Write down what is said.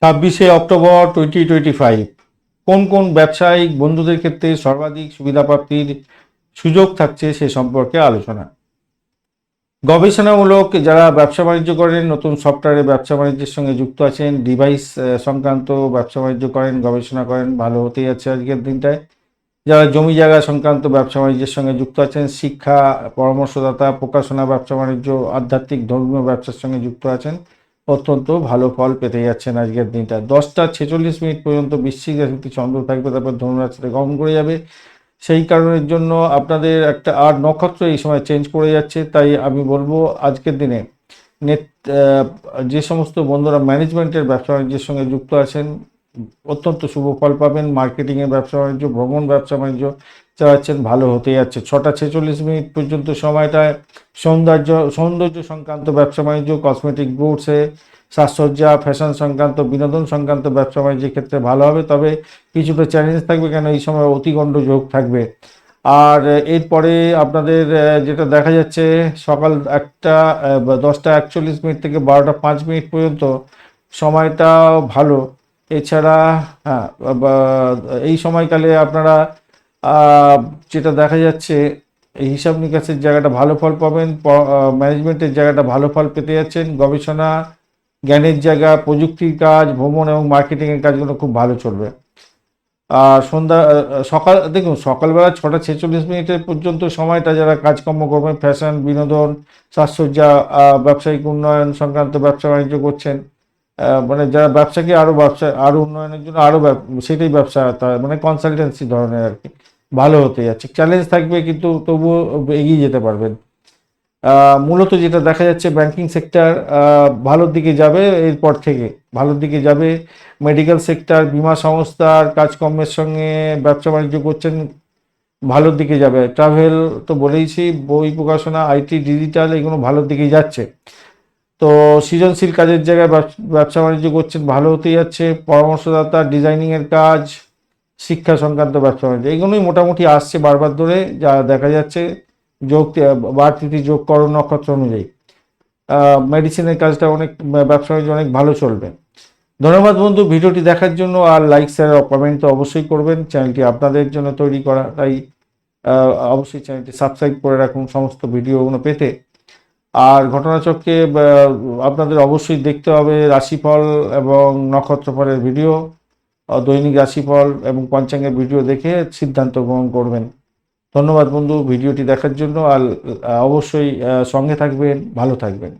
26 October 2025 কোন কোন ব্যবসায়িক বন্ধুদের ক্ষেত্রে সর্বাধিক সুবিধা প্রাপ্তির সুযোগ থাকছে সে সম্পর্কে আলোচনা। গবেষণামূলক যারা ব্যবসা বাণিজ্য করেন, নতুন সফটওয়্যারে ব্যবসা বাণিজ্যের সঙ্গে যুক্ত আছেন, ডিভাইস সংক্রান্ত ব্যবসা বাণিজ্য করেন, গবেষণা করেন, ভালো হতেই যাচ্ছে আজকের দিনটায়। যারা জমি জায়গা সংক্রান্ত ব্যবসা বাণিজ্যের সঙ্গে যুক্ত আছেন, শিক্ষা, পরামর্শদাতা, প্রকাশনা ব্যবসা বাণিজ্য, আধ্যাত্মিক ধর্মীয় ব্যবসার সঙ্গে যুক্ত আছেন, অত্যন্ত ভালো ফল পেতে যাচ্ছেন আজকের দিনটা। 10টা 46 মিনিট পর্যন্ত বৃশ্চিক রাশিতে চন্দ্র থাকবে, তারপর ধনুরাশিতে গমন করে যাবে। সেই কারণের জন্য আপনাদের একটা আর নক্ষত্র এই সময় চেঞ্জ করে যাচ্ছে। তাই আমি বলবো আজকের দিনে নেট যে সমস্ত বন্ধুরা ম্যানেজমেন্টের ব্যবসা বাণিজ্যের সঙ্গে যুক্ত আছেন অত্যন্ত শুভ ফল পাবেন। মার্কেটিংয়ের ব্যবসা বাণিজ্য, ভ্রমণ ব্যবসা বাণিজ্য চালাচ্ছেন, ভালো হতে যাচ্ছে। 6টা 46 মিনিট পর্যন্ত সময়টায় সৌন্দর্য সংক্রান্ত ব্যবসা বাণিজ্য, কসমেটিক গুডসে, সাজসজ্জা, ফ্যাশন সংক্রান্ত, বিনোদন সংক্রান্ত ব্যবসা বাণিজ্যের ক্ষেত্রে ভালো হবে। তবে কিছুটা চ্যালেঞ্জ থাকবে, কেন এই সময় অতিগণ্ড যোগ থাকবে। আর এরপরে আপনাদের যেটা দেখা যাচ্ছে সকাল 10টা 41 মিনিট থেকে 12টা 5 মিনিট পর্যন্ত সময়টা ভালো। এছাড়া হ্যাঁ, এই সময়কালে আপনারা যেটা দেখা যাচ্ছে এই হিসাব নিকাশের জায়গাটা ভালো ফল পাবেন, ম্যানেজমেন্টের জায়গাটা ভালো ফল পেতে যাচ্ছেন, গবেষণা জ্ঞানের জায়গা, প্রযুক্তির কাজ, ভ্রমণ এবং মার্কেটিংয়ের কাজগুলো খুব ভালো চলবে। আর দেখুন সকালবেলা 6টা 46 মিনিটের পর্যন্ত সময়টা যারা কাজকর্ম করবেন, ফ্যাশন, বিনোদন, সাজসজ্জা, ব্যবসায়িক উন্নয়ন সংক্রান্ত ব্যবসা বাণিজ্য করছেন, মানে যারা ব্যবসাকে আরও উন্নয়নের জন্য সেটাই ব্যবসা, মানে কনসালটেন্সি ধরনের আর কি, ভালো হতে যাচ্ছে। চ্যালেঞ্জ থাকবে কিন্তু তবুও এগিয়ে যেতে পারবেন। মূলত যেটা দেখা যাচ্ছে ব্যাংকিং সেক্টর ভালোর দিকে যাবে, এরপর থেকে ভালোর দিকে যাবে। মেডিকেল সেক্টর, বীমা সংস্থার কাজকর্মের সঙ্গে ব্যবসা বাণিজ্য করছেন, ভালোর দিকে যাবে। ট্রাভেল তো বলেইছি, বই প্রকাশনা, আইটি, ডিজিটাল, এগুলো ভালোর দিকে যাচ্ছে। তো সৃজনশীল কাজের জায়গায় ব্যবসা বাণিজ্য করছেন, ভালো হতে যাচ্ছে। পরামর্শদাতা, ডিজাইনিংয়ের কাজ, শিক্ষা সংক্রান্ত ব্যবসা বাণিজ্য, এগুলোই মোটামুটি আসছে বারবার ধরে, যা দেখা যাচ্ছে যোগ বার তিথি যোগ করণ নক্ষত্র অনুযায়ী। মেডিসিনের কাজটা ব্যবসা বাণিজ্য অনেক ভালো চলবে। ধন্যবাদ বন্ধু ভিডিওটি দেখার জন্য। আর লাইক, শেয়ার, কমেন্ট তো অবশ্যই করবেন, চ্যানেলটি আপনাদের জন্য তৈরি করা, তাই অবশ্যই চ্যানেলটি সাবস্ক্রাইব করে রাখুন সমস্ত ভিডিওগুলো পেতে। আর ঘটনাচক্রে আপনাদের অবশ্যই দেখতে হবে রাশিফল এবং নক্ষত্রফলের ভিডিও, দৈনিক রাশিফল এবং পঞ্চাঙ্গের ভিডিও দেখে সিদ্ধান্ত গ্রহণ করবেন। ধন্যবাদ বন্ধু ভিডিওটি দেখার জন্য। আর অবশ্যই সঙ্গে থাকবেন, ভালো থাকবেন।